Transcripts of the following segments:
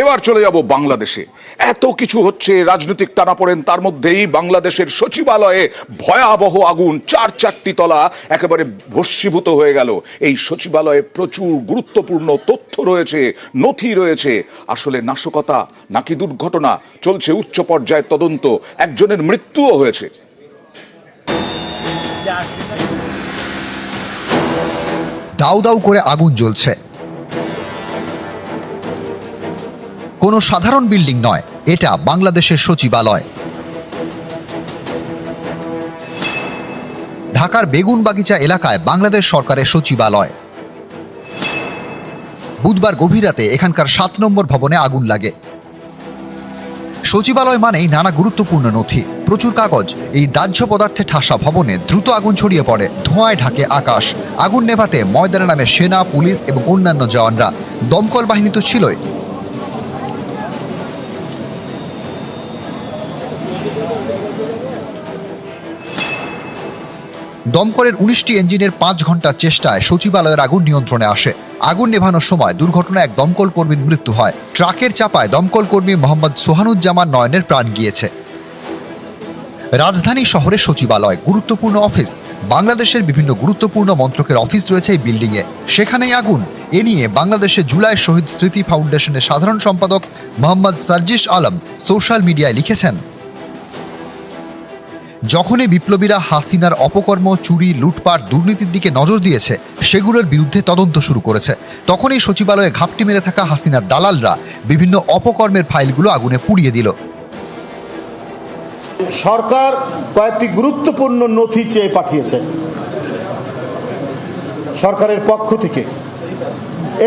এবার চলে যাব বাংলাদেশে। এত কিছু হচ্ছে, রাজনৈতিক টানাপোড়েন, তার মধ্যেই বাংলাদেশের সচিবালয়ে ভয়াবহ আগুন, চারটি তলা একেবারে ভস্মীভূত হয়ে গেল। এই সচিবালয়ে প্রচুর গুরুত্বপূর্ণ তথ্য রয়েছে, নথি রয়েছে। আসলে নাশকতা নাকি দুর্ঘটনা? চলছে উচ্চ পর্যায়ের তদন্ত, একজনের মৃত্যুও হয়েছে। দাউ দাউ করে আগুন জ্বলছে। কোনো সাধারণ বিল্ডিং নয়, এটা বাংলাদেশের সচিবালয়। ঢাকার বেগুনবাগিচা এলাকায় বাংলাদেশ সরকারের সচিবালয়। বুধবার গভীর রাতে এখানকার 7 নম্বর ভবনে আগুন লাগে। সচিবালয় মানেই নানা গুরুত্বপূর্ণ নথি, প্রচুর কাগজ। এই দাহ্য পদার্থে ঠাসা ভবনে দ্রুত আগুন ছড়িয়ে পড়ে, ধোঁয়ায় ঢাকে আকাশ। আগুন নেভাতে ময়দানে নামে সেনা, পুলিশ এবং অন্যান্য জওয়ানরা। দমকল বাহিনী তো ছিলই। দমকলের 19টি ইঞ্জিনের 5 ঘন্টার চেষ্টায় সচিবালয়ের আগুন নিয়ন্ত্রণে আসে। আগুন নেভানোর সময় দুর্ঘটনায় এক দমকল কর্মীর মৃত্যু হয়। ট্রাকের চাপায় দমকল কর্মী মোহাম্মদ সোহানুজ্জামান নয়নের প্রাণ গিয়েছে। রাজধানী শহরের সচিবালয় গুরুত্বপূর্ণ অফিস। বাংলাদেশের বিভিন্ন গুরুত্বপূর্ণ মন্ত্রকের অফিস রয়েছে এই বিল্ডিংয়ে, সেখানেই আগুন। এ নিয়ে বাংলাদেশের জুলাই শহীদ স্মৃতি ফাউন্ডেশনের সাধারণ সম্পাদক মোহাম্মদ সার্জিস আলম সোশ্যাল মিডিয়ায় লিখেছেন, যখনই বিপ্লবীরা হাসিনার অপকর্ম, চুরি, লুটপাট, দুর্নীতির দিকে নজর দিয়েছে, সেগুলোর বিরুদ্ধে তদন্ত শুরু করেছে, তখনই সচিবালয়ে ঘাপটি মেরে থাকা হাসিনার দালালরা বিভিন্ন অপকর্মের ফাইলগুলো আগুনে পুড়িয়ে দিল। সরকার কয়েকটি গুরুত্বপূর্ণ নথি চেয়ে পাঠিয়েছে সরকারের পক্ষ থেকে।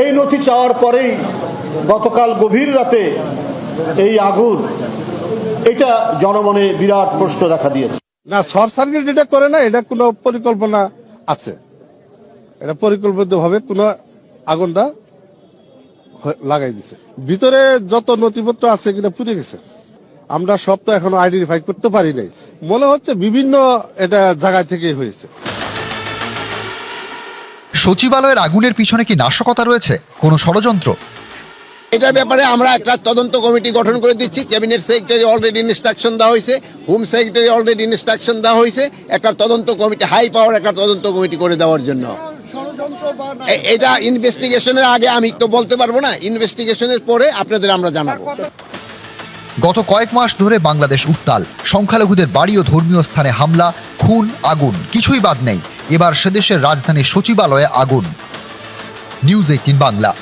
এই নথি চাওয়ার পরেই গতকাল গভীর রাতে এই আগুন, এটা জনমনে বিরাট প্রশ্ন দেখা দিয়েছে। না, শর্ট সার্কিট যেটা করে না, এটা কোনো পরিকল্পনা আছে, এটা পরিকল্পিতভাবে কোনো আগুনটা লাগাই দিছে। ভিতরে যত নথিপত্র আছে কিনা পুড়ে গেছে। আমরা সব তো এখনো আইডেন্টিফাই করতে পারি নাই। মনে হচ্ছে বিভিন্ন এটা জায়গা থেকে হয়েছে। সচিবালয়ের আগুনের পিছনে কি নাশকতা রয়েছে, কোনো ষড়যন্ত্র? এটার ব্যাপারে আমরা একটা তদন্ত কমিটি গঠন করে দিচ্ছি। ক্যাবিনেট সেক্রেটারি অলরেডি ইনস্ট্রাকশন দেওয়া হয়েছে, হোম সেক্রেটারি অলরেডি ইনস্ট্রাকশন দেওয়া হয়েছে একটা তদন্ত কমিটি, হাই পাওয়ার একটা তদন্ত কমিটি করে দেওয়ার জন্য। এটা ইনভেস্টিগেশনের আগে আমি তো বলতে পারবো না, ইনভেস্টিগেশনের পরে আপনাদের আমরা জানাবো। গত কয়েক মাস ধরে বাংলাদেশ উত্তাল। সংখ্যালঘুদের বাড়ি ও ধর্মীয় স্থানে হামলা, খুন, আগুন, কিছুই বাদ নেই। এবার সেদেশের রাজধানী সচিবালয়ে আগুন। নিউজ 18 বাংলা।